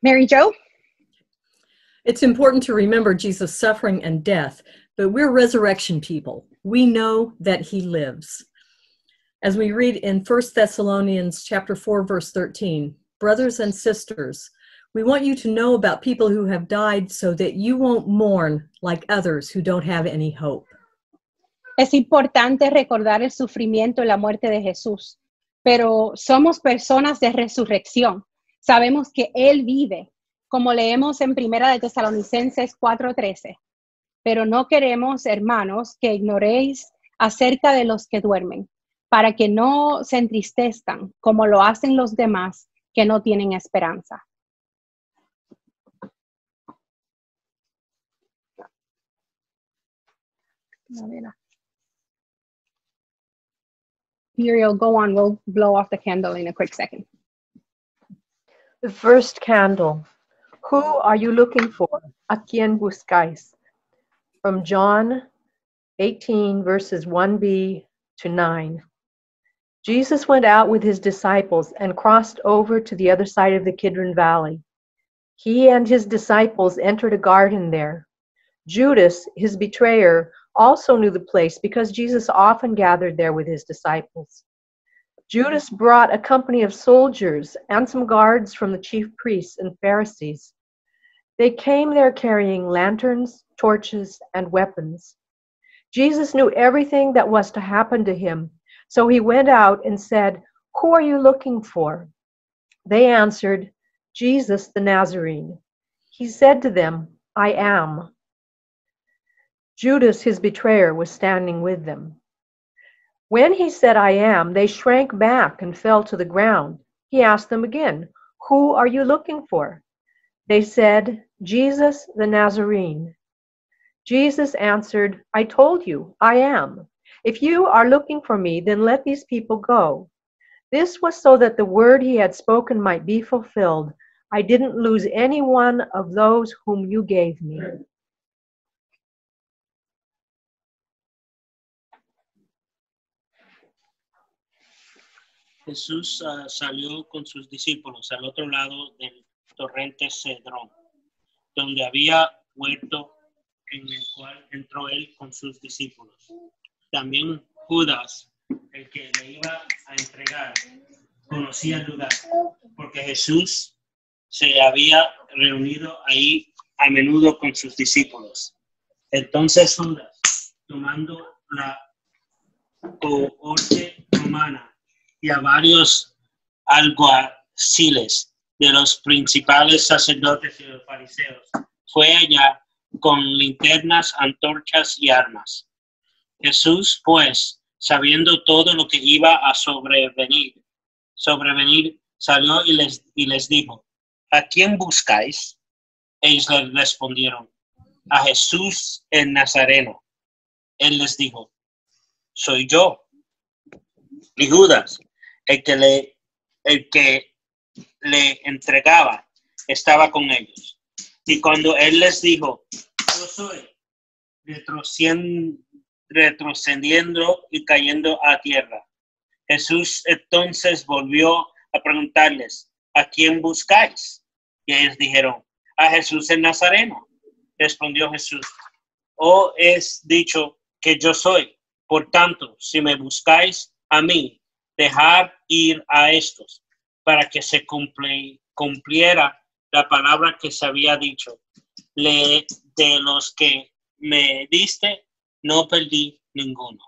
Mary Jo? It's important to remember Jesus' suffering and death, but we're resurrection people. We know that he lives. As we read in 1 Thessalonians chapter 4, verse 13, brothers and sisters, we want you to know about people who have died so that you won't mourn like others who don't have any hope. Es importante recordar el sufrimiento y la muerte de Jesús, pero somos personas de resurrección. Sabemos que Él vive, como leemos en 1 de Tesalonicenses 4:13. Pero no queremos, hermanos, que ignoréis acerca de los que duermen, para que no se entristezcan como lo hacen los demás que no tienen esperanza. Muriel, go on. We'll blow off the candle in a quick second. The first candle. Who are you looking for? ¿A quién buscáis? From John 18, verses 1b to 9. Jesus went out with his disciples and crossed over to the other side of the Kidron Valley. He and his disciples entered a garden there. Judas, his betrayer, also knew the place because Jesus often gathered there with his disciples. Judas brought a company of soldiers and some guards from the chief priests and Pharisees. They came there carrying lanterns, torches, and weapons. Jesus knew everything that was to happen to him, so he went out and said, "Who are you looking for?" They answered, "Jesus the Nazarene." He said to them, "I am." Judas, his betrayer, was standing with them. When he said, "I am," they shrank back and fell to the ground. He asked them again, "Who are you looking for?" They said, "Jesus the Nazarene." Jesus answered, "I told you, I am. If you are looking for me, then let these people go." This was so that the word he had spoken might be fulfilled. "I didn't lose any one of those whom you gave me." Jesús salió con sus discípulos al otro lado del torrente Cedrón, donde había huerto en el cual entró él con sus discípulos. También Judas, el que le iba a entregar, conocía el lugar, porque Jesús se había reunido ahí a menudo con sus discípulos. Entonces Judas, tomando la cohorte romana y a varios alguaciles de los principales sacerdotes y los fariseos, fue allá con linternas, antorchas y armas. Jesús, pues, sabiendo todo lo que iba a sobrevenir, salió y les dijo, ¿a quién buscáis? Ellos le respondieron, a Jesús el Nazareno. Él les dijo, soy yo. Y Judas, el que le entregaba, estaba con ellos. Y cuando él les dijo, yo soy, retrocediendo y cayendo a tierra. Jesús entonces volvió a preguntarles, ¿a quién buscáis? Y ellos dijeron, a Jesús el Nazareno. Respondió Jesús, os he dicho que yo soy. Por tanto, si me buscáis a mí, dejad ir a estos, para que se cumpliera la palabra que se había dicho. De los que me diste, no perdí ninguno.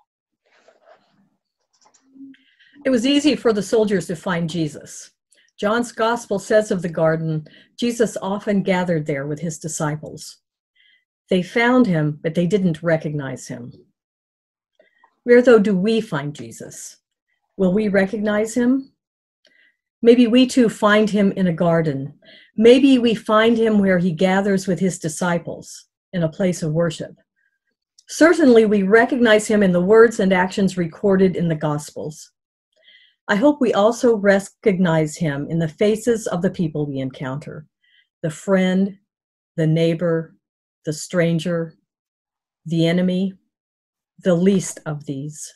It was easy for the soldiers to find Jesus. John's gospel says of the garden, Jesus often gathered there with his disciples. They found him, but they didn't recognize him. Where, though, do we find Jesus? Will we recognize him? Maybe we too find him in a garden. Maybe we find him where he gathers with his disciples in a place of worship. Certainly, we recognize him in the words and actions recorded in the Gospels. I hope we also recognize him in the faces of the people we encounter, the friend, the neighbor, the stranger, the enemy, the least of these.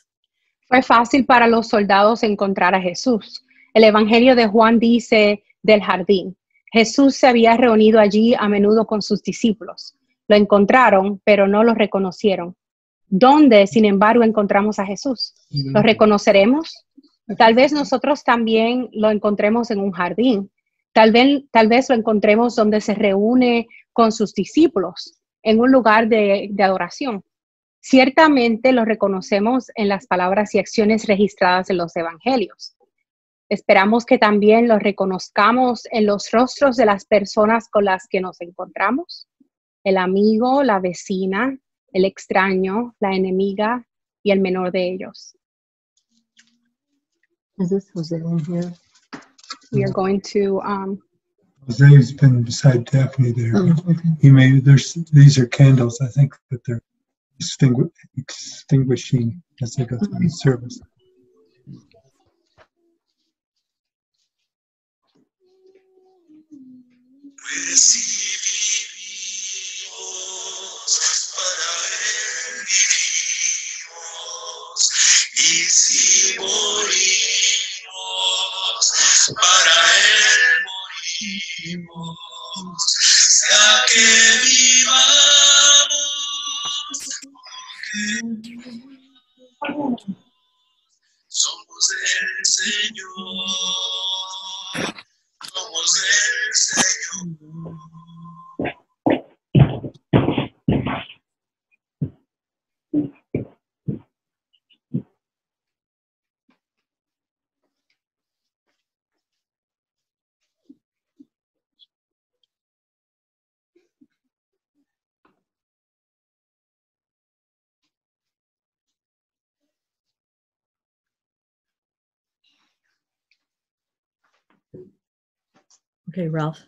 Fue fácil para los soldados encontrar a Jesús. El Evangelio de Juan dice del jardín. Jesús se había reunido allí a menudo con sus discípulos. Lo encontraron, pero no lo reconocieron. ¿Dónde, sin embargo, encontramos a Jesús? ¿Lo reconoceremos? Tal vez nosotros también lo encontremos en un jardín. Tal vez lo encontremos donde se reúne con sus discípulos, en un lugar de adoración. Ciertamente lo reconocemos en las palabras y acciones registradas en los evangelios. Esperamos que también lo reconozcamos en los rostros de las personas con las que nos encontramos, el amigo, la vecina, el extraño, la enemiga y el menor de ellos. Is this Jose in here? We are going to Jose's been beside Daphne there. Oh, okay. These are candles. I think that they're extinguishing as they go through the service. Y si morimos, para él morimos, sea que vivamos, somos del Señor, somos del Señor. Okay, Ralph.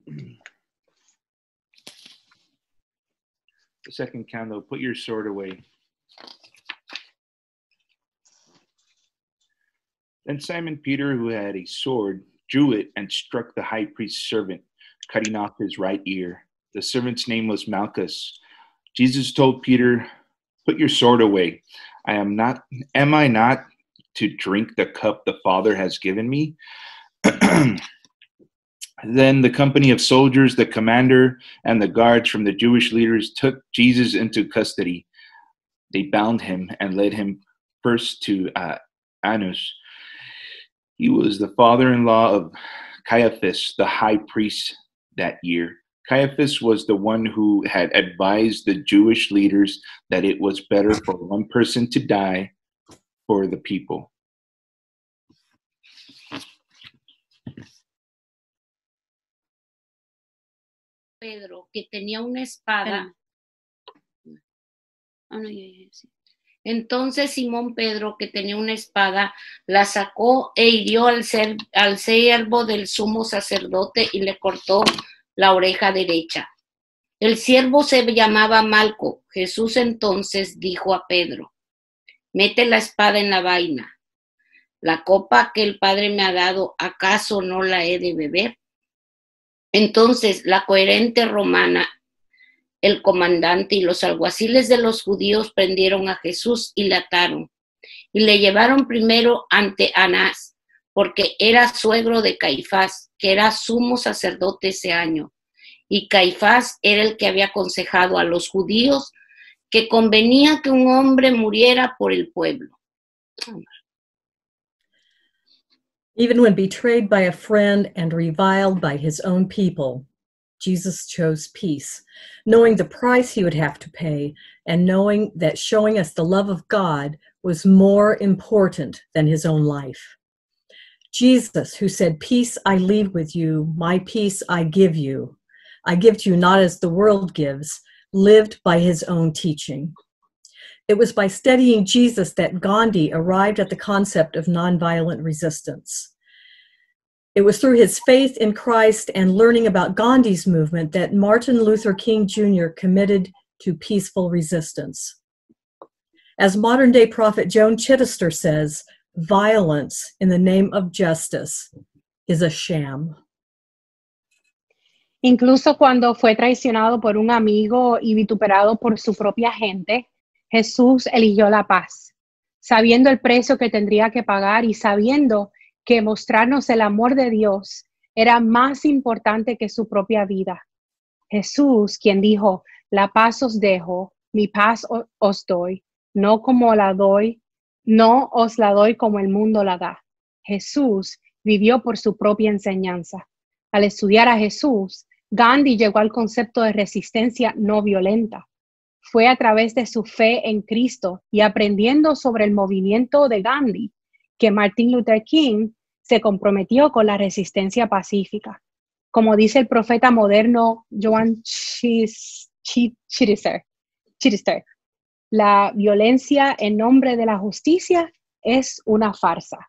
The second candle, put your sword away. Then Simon Peter, who had a sword, drew it and struck the high priest's servant, cutting off his right ear. The servant's name was Malchus. Jesus told Peter, "Put your sword away. Am I not to drink the cup the Father has given me?" Then the company of soldiers, the commander, and the guards from the Jewish leaders took Jesus into custody. They bound him and led him first to Annas. He was the father-in-law of Caiaphas, the high priest that year. Caiaphas was the one who had advised the Jewish leaders that it was better for one person to die for the people. Pedro, que tenía una espada. Entonces Simón Pedro, que tenía una espada, la sacó e hirió al siervo del sumo sacerdote y le cortó la oreja derecha. El siervo se llamaba Malco. Jesús entonces dijo a Pedro: mete la espada en la vaina. La copa que el Padre me ha dado, ¿acaso no la he de beber? Entonces la coherente romana, el comandante y los alguaciles de los judíos prendieron a Jesús y le ataron. Y le llevaron primero ante Anás, porque era suegro de Caifás, que era sumo sacerdote ese año. Y Caifás era el que había aconsejado a los judíos que convenía que un hombre muriera por el pueblo. Even when betrayed by a friend and reviled by his own people, Jesus chose peace, knowing the price he would have to pay and knowing that showing us the love of God was more important than his own life. Jesus, who said, "Peace I leave with you, my peace I give you. I give to you not as the world gives," lived by his own teaching. It was by studying Jesus that Gandhi arrived at the concept of nonviolent resistance. It was through his faith in Christ and learning about Gandhi's movement that Martin Luther King Jr. committed to peaceful resistance. As modern-day prophet Joan Chittister says, violence in the name of justice is a sham. Incluso cuando fue traicionado por un amigo y vituperado por su propia gente, Jesús eligió la paz, sabiendo el precio que tendría que pagar y sabiendo que mostrarnos el amor de Dios era más importante que su propia vida. Jesús, quien dijo, la paz os dejo, mi paz os doy, no os la doy como el mundo la da. Jesús vivió por su propia enseñanza. Al estudiar a Jesús, Gandhi llegó al concepto de resistencia no violenta. Fue a través de su fe en Cristo y aprendiendo sobre el movimiento de Gandhi que Martin Luther King se comprometió con la resistencia pacífica. Como dice el profeta moderno Joan Chittister, la violencia en nombre de la justicia es una farsa.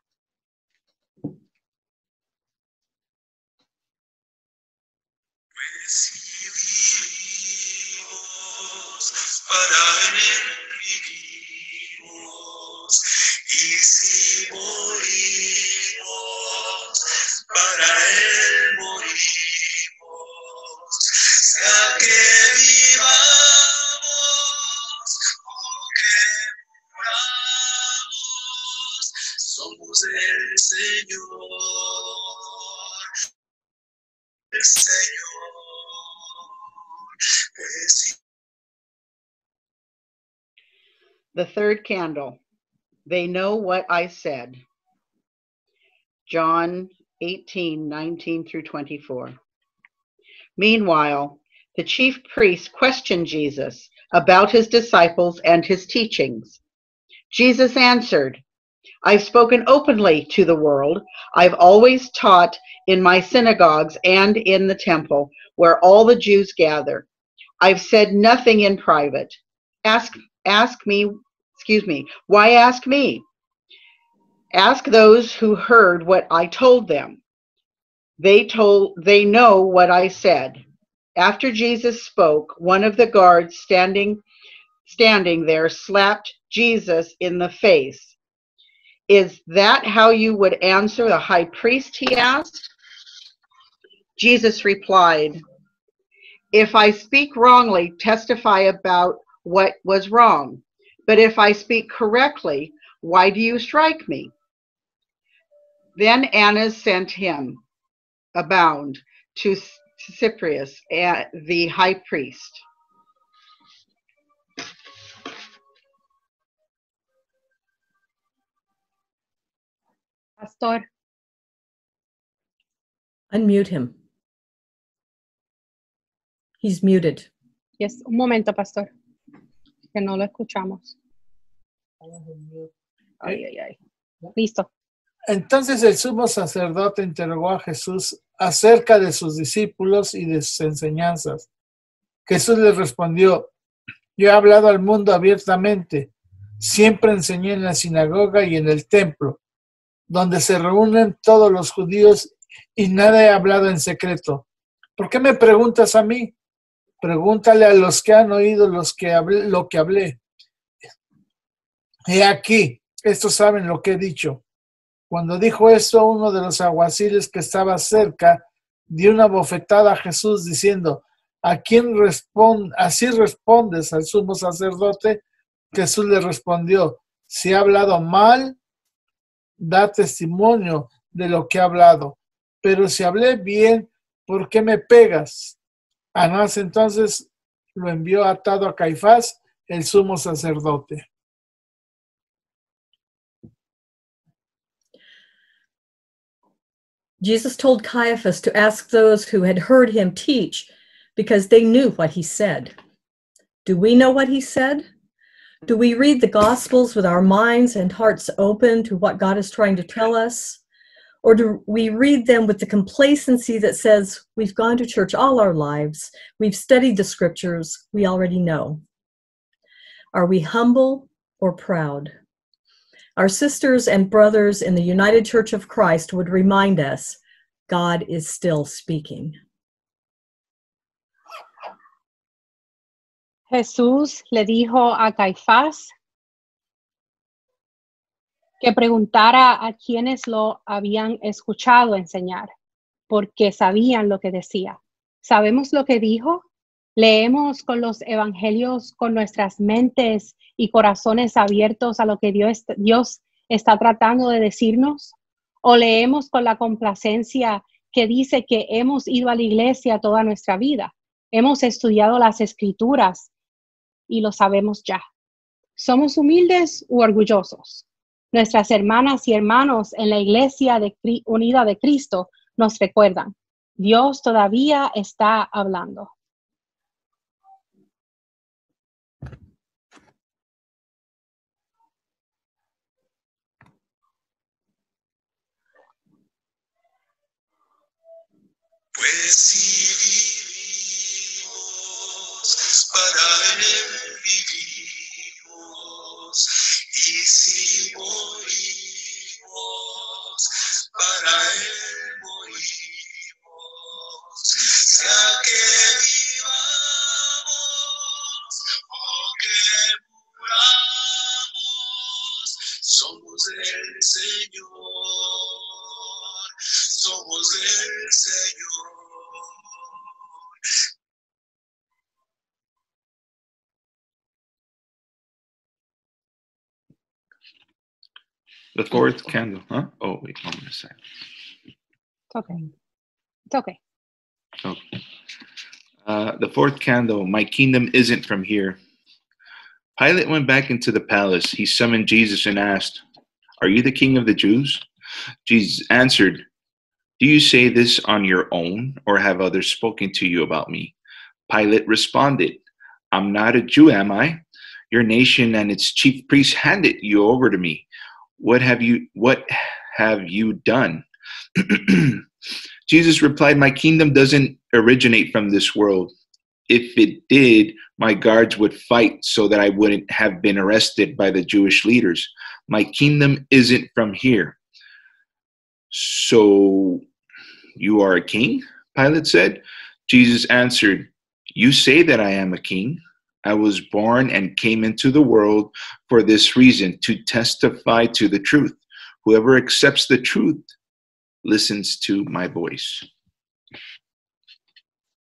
Recibimos, para él vivimos, y si morimos, para él morimos, sea que vivamos o que muramos, somos del Señor, el Señor. The third candle. They know what I said. John 18:19 through 24. Meanwhile, the chief priests questioned Jesus about his disciples and his teachings. Jesus answered, I've spoken openly to the world. I've always taught in my synagogues and in the temple, where all the Jews gather. I've said nothing in private. Why ask me? Ask those who heard what I told them. They know what I said. After Jesus spoke, one of the guards standing there slapped Jesus in the face. Is that how you would answer the high priest? He asked. Jesus replied, if I speak wrongly, testify about what was wrong. But if I speak correctly, why do you strike me? Then Annas sent him bound to Cyprius, the high priest. Pastor, Unmute him. He's muted. yes, un momento, pastor, que no lo escuchamos. Ay, ay, ay. Listo. Entonces el sumo sacerdote interrogó a Jesús acerca de sus discípulos y de sus enseñanzas. Jesús le respondió, yo he hablado al mundo abiertamente, siempre enseñé en la sinagoga y en el templo, donde se reúnen todos los judíos y nada he hablado en secreto. ¿Por qué me preguntas a mí? Pregúntale a los que han oído lo que hablé. He aquí, estos saben lo que he dicho. Cuando dijo esto, uno de los alguaciles que estaba cerca dio una bofetada a Jesús diciendo, así respondes al sumo sacerdote? Jesús le respondió, si he hablado mal, da testimonio de lo que he hablado. Pero si hablé bien, ¿por qué me pegas? Anás entonces lo envió atado a Caifás, el sumo sacerdote. Jesus told Caiaphas to ask those who had heard him teach because they knew what he said. Do we know what he said? Do we read the Gospels with our minds and hearts open to what God is trying to tell us? Or do we read them with the complacency that says, we've gone to church all our lives, we've studied the scriptures, we already know? Are we humble or proud? Our sisters and brothers in the United Church of Christ would remind us, God is still speaking. Jesús le dijo a Caifás que preguntara a quienes lo habían escuchado enseñar, porque sabían lo que decía. ¿Sabemos lo que dijo? Leemos con los evangelios con nuestras mentes y corazones abiertos a lo que Dios está tratando de decirnos, o leemos con la complacencia que dice que hemos ido a la iglesia toda nuestra vida. Hemos estudiado las escrituras y lo sabemos ya. ¿Somos humildes u orgullosos? Nuestras hermanas y hermanos en la Iglesia Unida de Cristo nos recuerdan, Dios todavía está hablando. Pues si vivimos, para Él vivimos, y si morimos, para Él morimos, sea que vivamos o que muramos, somos del Señor, somos del Señor. The fourth candle, huh? Oh, wait, hold on a second. It's okay. It's okay. Okay. The fourth candle, my kingdom isn't from here. Pilate went back into the palace. He summoned Jesus and asked, "Are you the king of the Jews?" Jesus answered, "Do you say this on your own, or have others spoken to you about me?" Pilate responded, "I'm not a Jew, am I? Your nation and its chief priests handed you over to me. What have you done?" Jesus replied, "My kingdom doesn't originate from this world. If it did, my guards would fight so that I wouldn't have been arrested by the Jewish leaders. My kingdom isn't from here." "So you are a king?" Pilate said. Jesus answered, "You say that I am a king. I was born and came into the world for this reason, to testify to the truth. Whoever accepts the truth listens to my voice."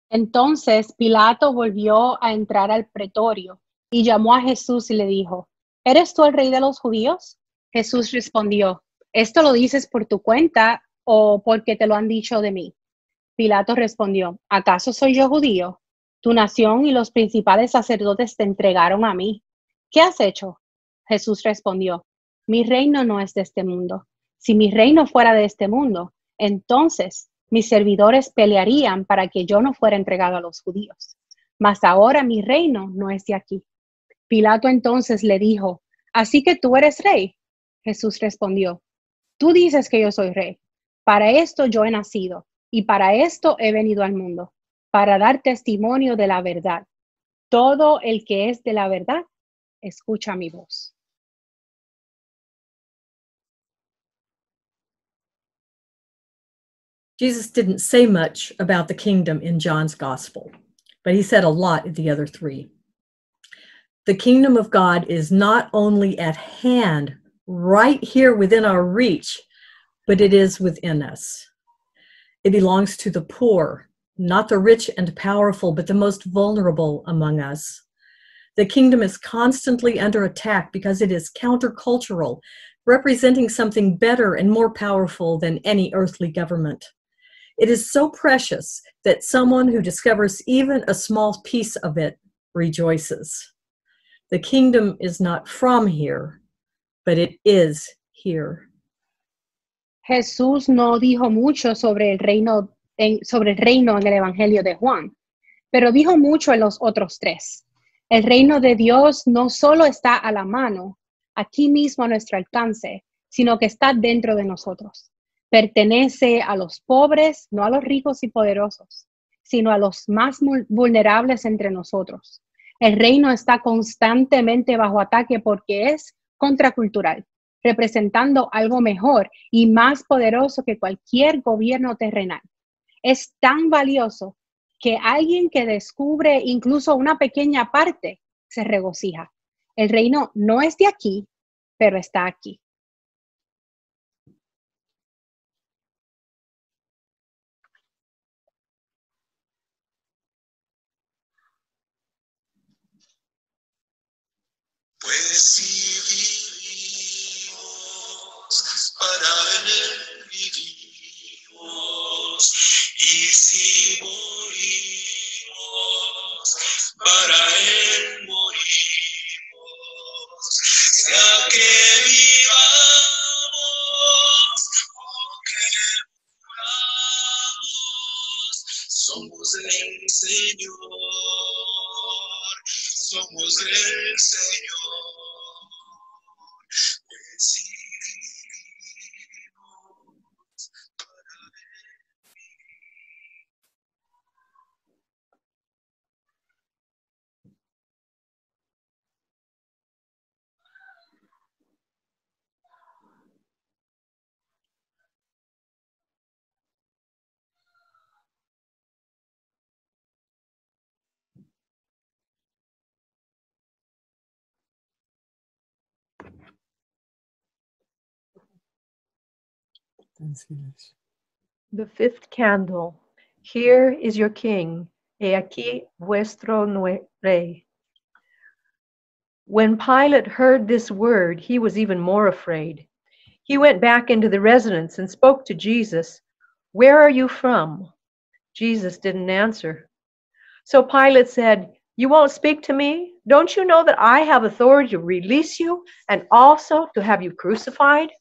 Entonces Pilato volvió a entrar al pretorio y llamó a Jesús y le dijo, ¿eres tú el rey de los judíos? Jesús respondió, ¿esto lo dices por tu cuenta o porque te lo han dicho de mí? Pilato respondió, ¿acaso soy yo judío? Tu nación y los principales sacerdotes te entregaron a mí. ¿Qué has hecho? Jesús respondió, mi reino no es de este mundo. Si mi reino fuera de este mundo, entonces mis servidores pelearían para que yo no fuera entregado a los judíos. Mas ahora mi reino no es de aquí. Pilato entonces le dijo, ¿así que tú eres rey? Jesús respondió, tú dices que yo soy rey. Para esto yo he nacido y para esto he venido al mundo, para dar testimonio de la verdad. Todo el que es de la verdad, escucha mi voz. Jesus didn't say much about the kingdom in John's gospel, but he said a lot in the other three. The kingdom of God is not only at hand, right here within our reach, but it is within us. It belongs to the poor, not the rich and powerful, but the most vulnerable among us. The kingdom is constantly under attack because it is countercultural, representing something better and more powerful than any earthly government. It is so precious that someone who discovers even a small piece of it rejoices. The kingdom is not from here, but it is here. Jesús no dijo mucho sobre el reino en el Evangelio de Juan, pero dijo mucho en los otros tres. El reino de Dios no solo está a la mano, aquí mismo a nuestro alcance, sino que está dentro de nosotros. Pertenece a los pobres, no a los ricos y poderosos, sino a los más vulnerables entre nosotros. El reino está constantemente bajo ataque porque es contracultural, representando algo mejor y más poderoso que cualquier gobierno terrenal. Es tan valioso que alguien que descubre incluso una pequeña parte se regocija. El reino no es de aquí, pero está aquí. Pues si vivimos, para Él Si morimos, para Él morimos, sea que vivamos o que muramos, somos del Señor, somos del Señor. Decidimos para The fifth candle. Here is your king. He aquí vuestro rey. When Pilate heard this word, he was even more afraid. He went back into the residence and spoke to Jesus. Where are you from? Jesus didn't answer. So Pilate said, You won't speak to me? Don't you know that I have authority to release you and also to have you crucified?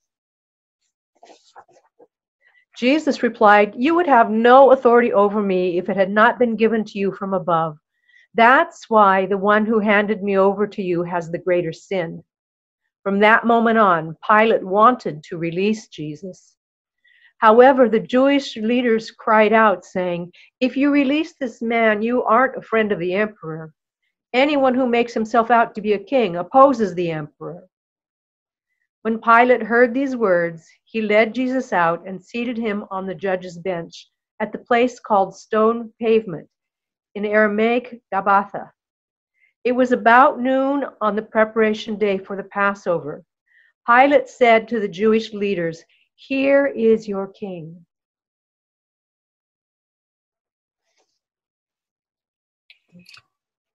Jesus replied, You would have no authority over me if it had not been given to you from above. That's why the one who handed me over to you has the greater sin. From that moment on, Pilate wanted to release Jesus. However, the Jewish leaders cried out, saying, If you release this man, you aren't a friend of the emperor. Anyone who makes himself out to be a king opposes the emperor. When Pilate heard these words, he led Jesus out and seated him on the judge's bench at the place called Stone Pavement, in Aramaic, Gabbatha. It was about noon on the preparation day for the Passover. Pilate said to the Jewish leaders, Here is your king.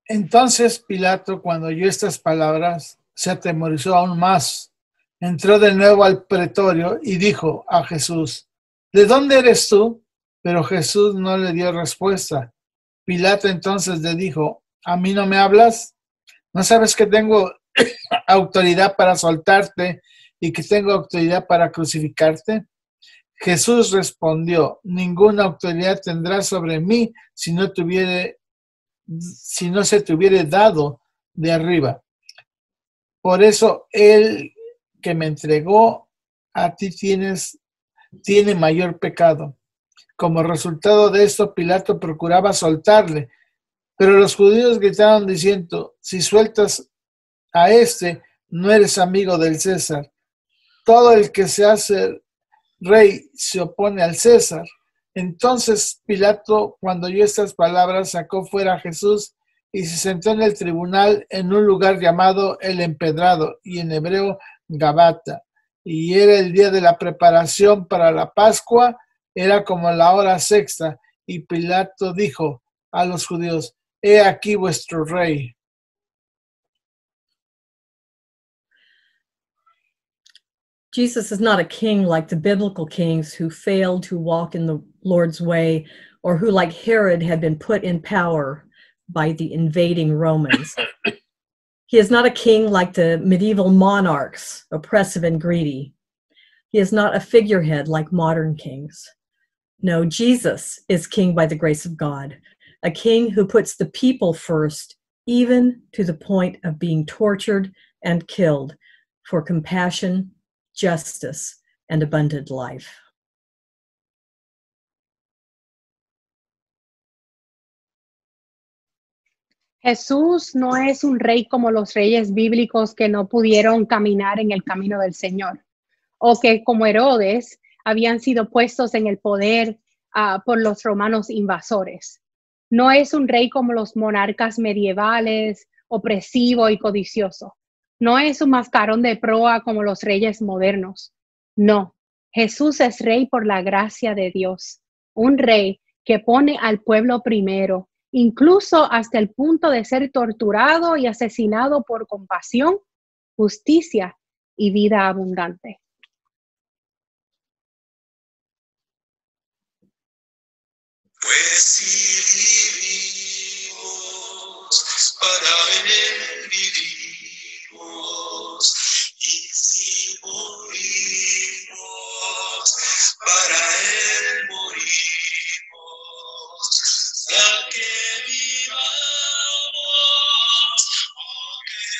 Entonces Pilato, cuando oyó estas palabras, se atemorizó aún más. Entró de nuevo al pretorio y dijo a Jesús, ¿de dónde eres tú? Pero Jesús no le dio respuesta. Pilato entonces le dijo, ¿a mí no me hablas? ¿No sabes que tengo autoridad para soltarte y que tengo autoridad para crucificarte? Jesús respondió, ninguna autoridad tendrás sobre mí si no se te hubiere dado de arriba. Por eso el que me entregó a ti tiene mayor pecado. Como resultado de esto, Pilato procuraba soltarle, pero los judíos gritaron diciendo, si sueltas a este, no eres amigo del César. Todo el que se hace rey se opone al César. Entonces Pilato, cuando oyó estas palabras, sacó fuera a Jesús y se sentó en el tribunal en un lugar llamado El Empedrado, y en hebreo Gabata. Y era el día de la preparación para la Pascua, era como la hora sexta, y Pilato dijo a los judíos, he aquí vuestro rey. Jesus is not a king like the biblical kings who failed to walk in the Lord's way, or who, like Herod, had been put in power by the invading Romans. He is not a king like the medieval monarchs, oppressive and greedy. He is not a figurehead like modern kings. No, Jesus is king by the grace of God, a king who puts the people first, even to the point of being tortured and killed for compassion, justice, and abundant life. Jesús no es un rey como los reyes bíblicos que no pudieron caminar en el camino del Señor, o que como Herodes habían sido puestos en el poder por los romanos invasores. No es un rey como los monarcas medievales, opresivo y codicioso. No es un mascarón de proa como los reyes modernos. No, Jesús es rey por la gracia de Dios, un rey que pone al pueblo primero, incluso hasta el punto de ser torturado y asesinado por compasión, justicia y vida abundante. Pues si vivimos, para Él vivimos. Y si morimos, para Él morimos. Ya que vivamos o que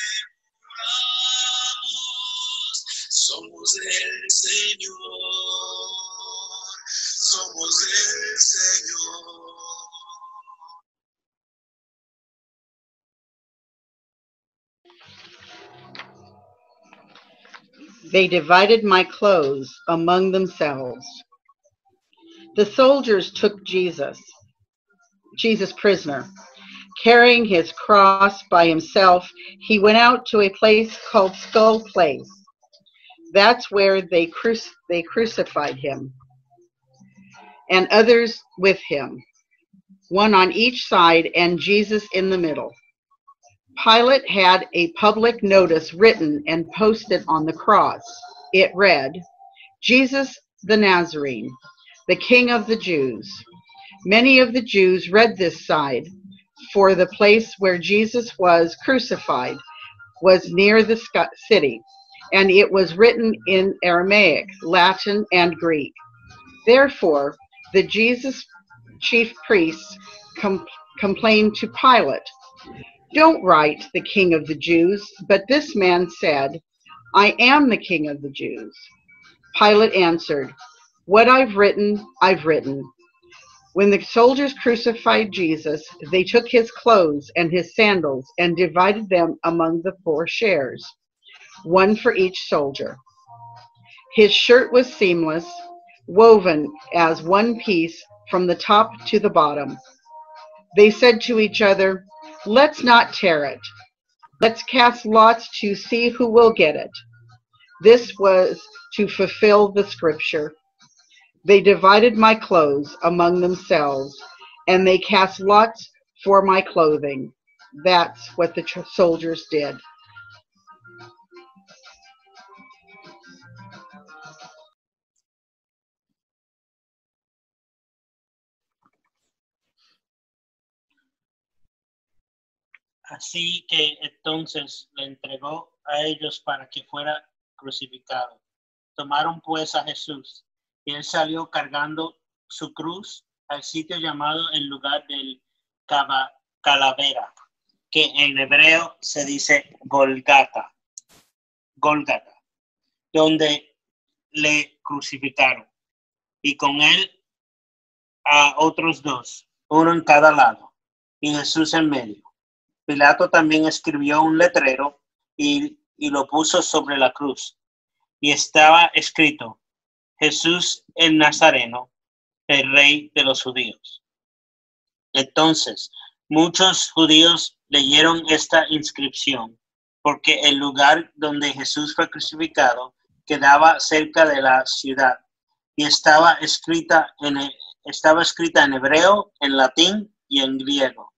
muramos, somos del Señor. Somos del Señor. They divided my clothes among themselves. The soldiers took Jesus prisoner. Carrying his cross by himself, he went out to a place called Skull Place. That's where they crucified him, and others with him, one on each side and Jesus in the middle. Pilate had a public notice written and posted on the cross. It read, Jesus the Nazarene, the King of the Jews. Many of the Jews read this side, for the place where Jesus was crucified was near the city, and it was written in Aramaic, Latin, and Greek. Therefore, the Jesus chief priests complained to Pilate, "Don't write the King of the Jews," but this man said, "I am the King of the Jews." Pilate answered, "What I've written, I've written." When the soldiers crucified Jesus, they took his clothes and his sandals and divided them among the 4 shares, one for each soldier. His shirt was seamless, woven as one piece from the top to the bottom. They said to each other, "Let's not tear it. Let's cast lots to see who will get it." This was to fulfill the scripture. They divided my clothes among themselves, and they cast lots for my clothing. That's what the soldiers did. Así que entonces le entregó a ellos para que fuera crucificado. Tomaron pues a Jesús, y él salió cargando su cruz al sitio llamado el lugar del calavera, que en hebreo se dice Golgata, donde le crucificaron, y con él a otros 2, uno en cada lado, y Jesús en medio. Pilato también escribió un letrero y lo puso sobre la cruz, y estaba escrito: Jesús el Nazareno, el Rey de los Judíos. Entonces, muchos judíos leyeron esta inscripción, porque el lugar donde Jesús fue crucificado quedaba cerca de la ciudad, y estaba escrita en hebreo, en latín y en griego.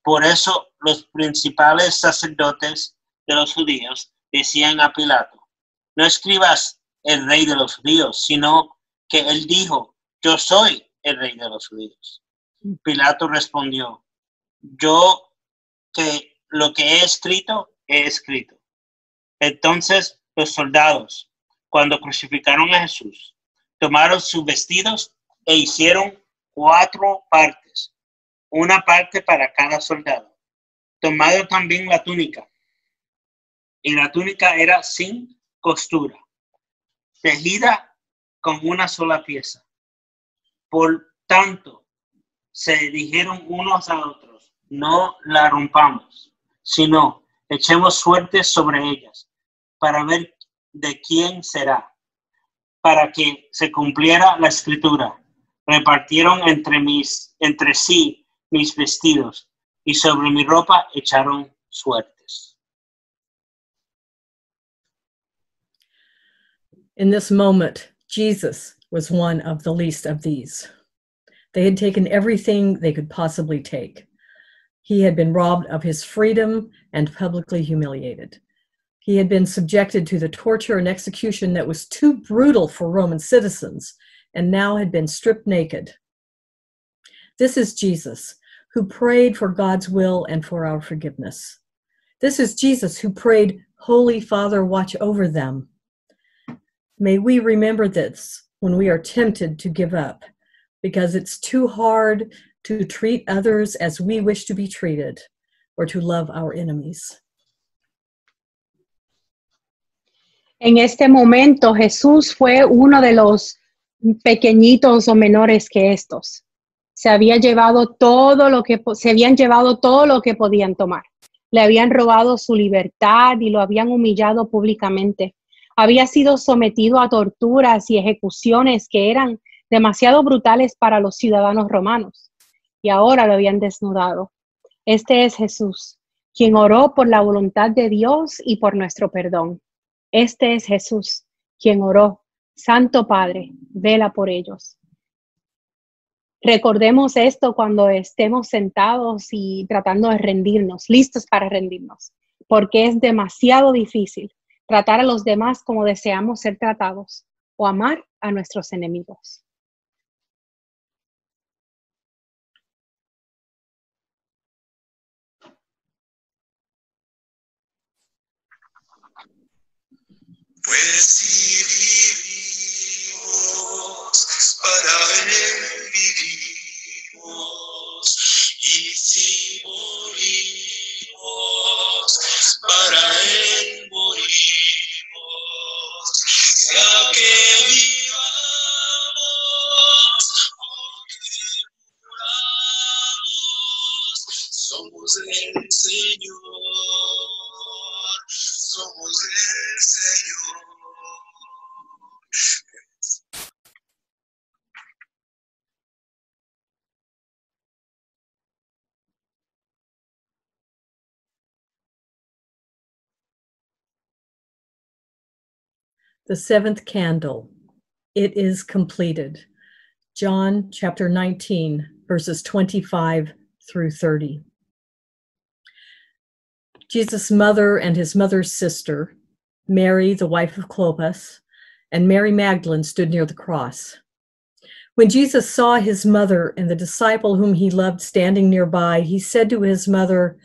Por eso los principales sacerdotes de los judíos decían a Pilato: "No escribas el Rey de los Judíos, sino que él dijo: Yo soy el Rey de los Judíos". Pilato respondió: "Yo que lo que he escrito, he escrito". Entonces los soldados, cuando crucificaron a Jesús, tomaron sus vestidos e hicieron 4 partes, una parte para cada soldado. Tomaron también la túnica, y la túnica era sin costura, tejida con una sola pieza. Por tanto, se dijeron unos a otros: "No la rompamos, sino echemos suertes sobre ellas, para ver de quién será". Para que se cumpliera la escritura, repartieron entre sí mis vestidos, y sobre mi ropa echaron suertes. In this moment, Jesus was one of the least of these. They had taken everything they could possibly take. He had been robbed of his freedom and publicly humiliated. He had been subjected to the torture and execution that was too brutal for Roman citizens, and now had been stripped naked. This is Jesus, who prayed for God's will and for our forgiveness. This is Jesus who prayed, Holy Father, watch over them. May we remember this when we are tempted to give up, because it's too hard to treat others as we wish to be treated or to love our enemies. En este momento Jesús fue uno de los pequeñitos o menores que estos. Se habían llevado todo lo que podían tomar. Le habían robado su libertad y lo habían humillado públicamente. Había sido sometido a torturas y ejecuciones que eran demasiado brutales para los ciudadanos romanos. Y ahora lo habían desnudado. Este es Jesús, quien oró por la voluntad de Dios y por nuestro perdón. Este es Jesús, quien oró, Santo Padre, vela por ellos. Recordemos esto cuando estemos sentados y tratando de rendirnos, listos para rendirnos, porque es demasiado difícil tratar a los demás como deseamos ser tratados o amar a nuestros enemigos. Pues si vivimos, para Él vivimos, y si morimos, para Él morimos, sea que vivamos o que muramos, somos del Señor, somos del Señor. The seventh candle. It is completed. John chapter 19, verses 25 through 30. Jesus' mother and his mother's sister, Mary, the wife of Clopas, and Mary Magdalene stood near the cross. When Jesus saw his mother and the disciple whom he loved standing nearby, he said to his mother,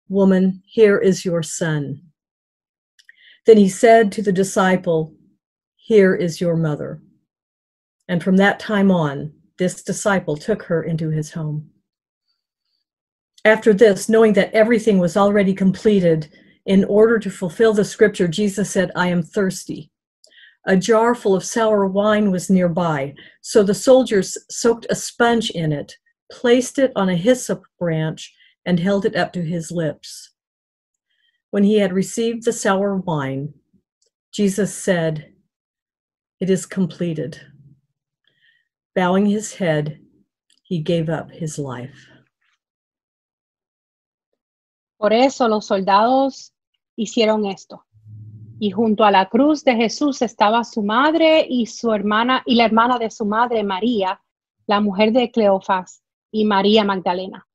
"Woman, here is your son." Then he said to the disciple, "Here is your mother." And from that time on, this disciple took her into his home. After this, knowing that everything was already completed, in order to fulfill the scripture, Jesus said, "I am thirsty." A jar full of sour wine was nearby, so the soldiers soaked a sponge in it, placed it on a hyssop branch, and held it up to his lips. When he had received the sour wine, Jesus said, "It is completed." Bowing his head, he gave up his life. Por eso los soldados hicieron esto. Y junto a la cruz de Jesús estaba su madre y su hermana, y la hermana de su madre, María, la mujer de Cleofás, y María Magdalena.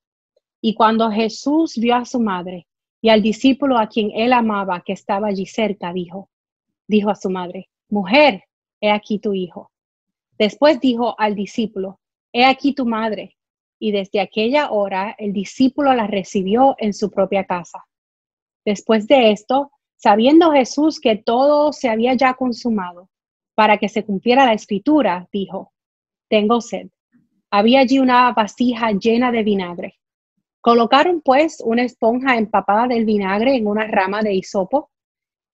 Y cuando Jesús vio a su madre y al discípulo a quien él amaba, que estaba allí cerca, dijo a su madre, "Mujer, he aquí tu hijo." Después dijo al discípulo, "He aquí tu madre." Y desde aquella hora el discípulo la recibió en su propia casa. Después de esto, sabiendo Jesús que todo se había ya consumado, para que se cumpliera la escritura, dijo, "Tengo sed." Había allí una vasija llena de vinagre. Colocaron pues una esponja empapada del vinagre en una rama de hisopo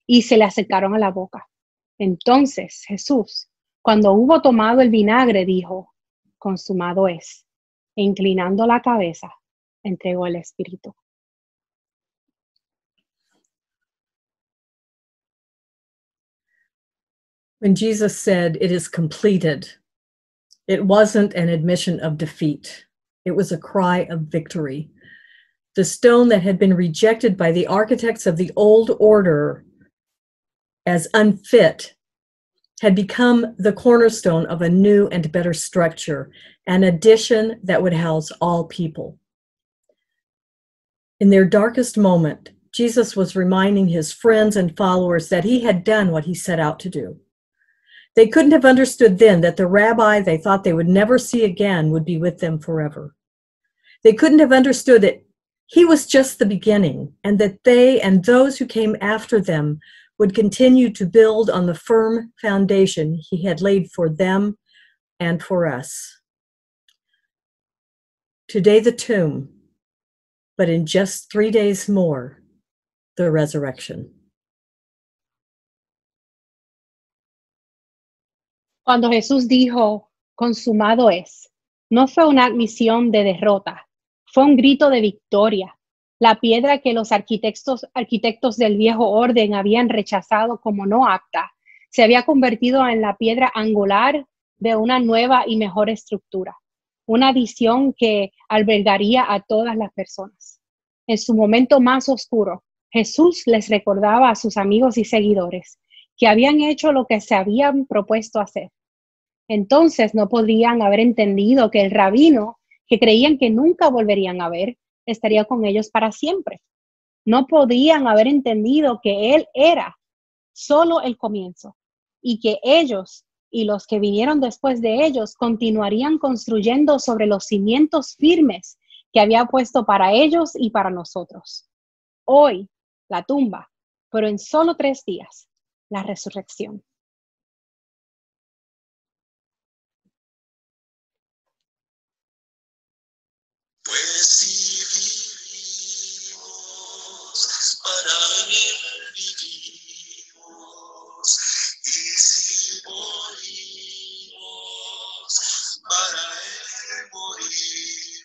y se le acercaron a la boca. Entonces Jesús, cuando hubo tomado el vinagre, dijo, "Consumado es." E inclinando la cabeza, entregó el espíritu. When Jesus said, "It is completed," it wasn't an admission of defeat. It was a cry of victory. The stone that had been rejected by the architects of the old order as unfit had become the cornerstone of a new and better structure, an addition that would house all people. In their darkest moment, Jesus was reminding his friends and followers that he had done what he set out to do. They couldn't have understood then that the rabbi they thought they would never see again would be with them forever. They couldn't have understood that he was just the beginning, and that they and those who came after them would continue to build on the firm foundation he had laid for them and for us. Today the tomb, but in just 3 days more, the resurrection. Cuando Jesús dijo, consumado es, no fue una admisión de derrota, fue un grito de victoria. La piedra que los arquitectos del viejo orden habían rechazado como no apta, se había convertido en la piedra angular de una nueva y mejor estructura, una adición que albergaría a todas las personas. En su momento más oscuro, Jesús les recordaba a sus amigos y seguidores que habían hecho lo que se habían propuesto hacer. Entonces no podrían haber entendido que el rabino, que creían que nunca volverían a ver, estaría con ellos para siempre. No podían haber entendido que él era solo el comienzo y que ellos y los que vinieron después de ellos continuarían construyendo sobre los cimientos firmes que había puesto para ellos y para nosotros. Hoy, la tumba, pero en solo 3 días, la resurrección. Pues si vivimos, para él vivimos, y si morimos, para él morimos,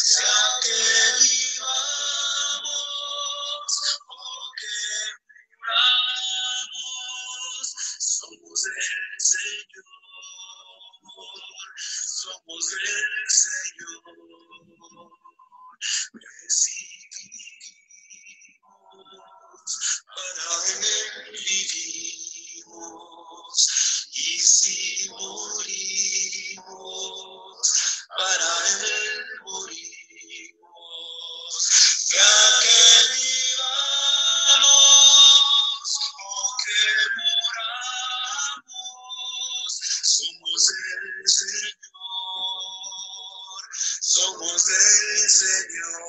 sea que vivamos o que muramos, somos del Señor. Somos del Señor, recibimos, para él vivimos, y si morimos, para él morimos, ya que vivamos o que moramos, somos del Señor. Somos del Señor.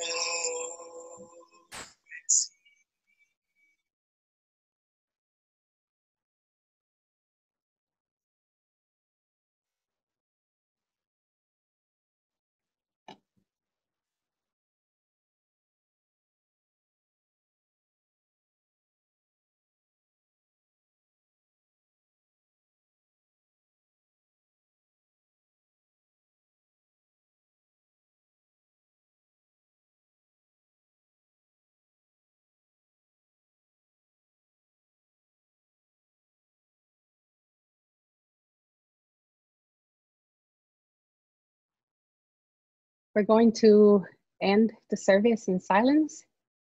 We're going to end the service in silence.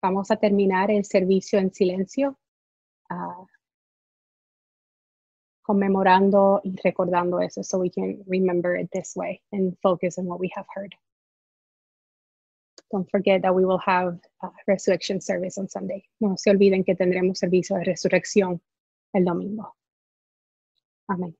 Vamos a terminar el servicio en silencio, conmemorando y recordando eso, so we can remember it this way and focus on what we have heard. Don't forget that we will have a resurrection service on Sunday. No se olviden que tendremos servicio de resurrección el domingo. Amén.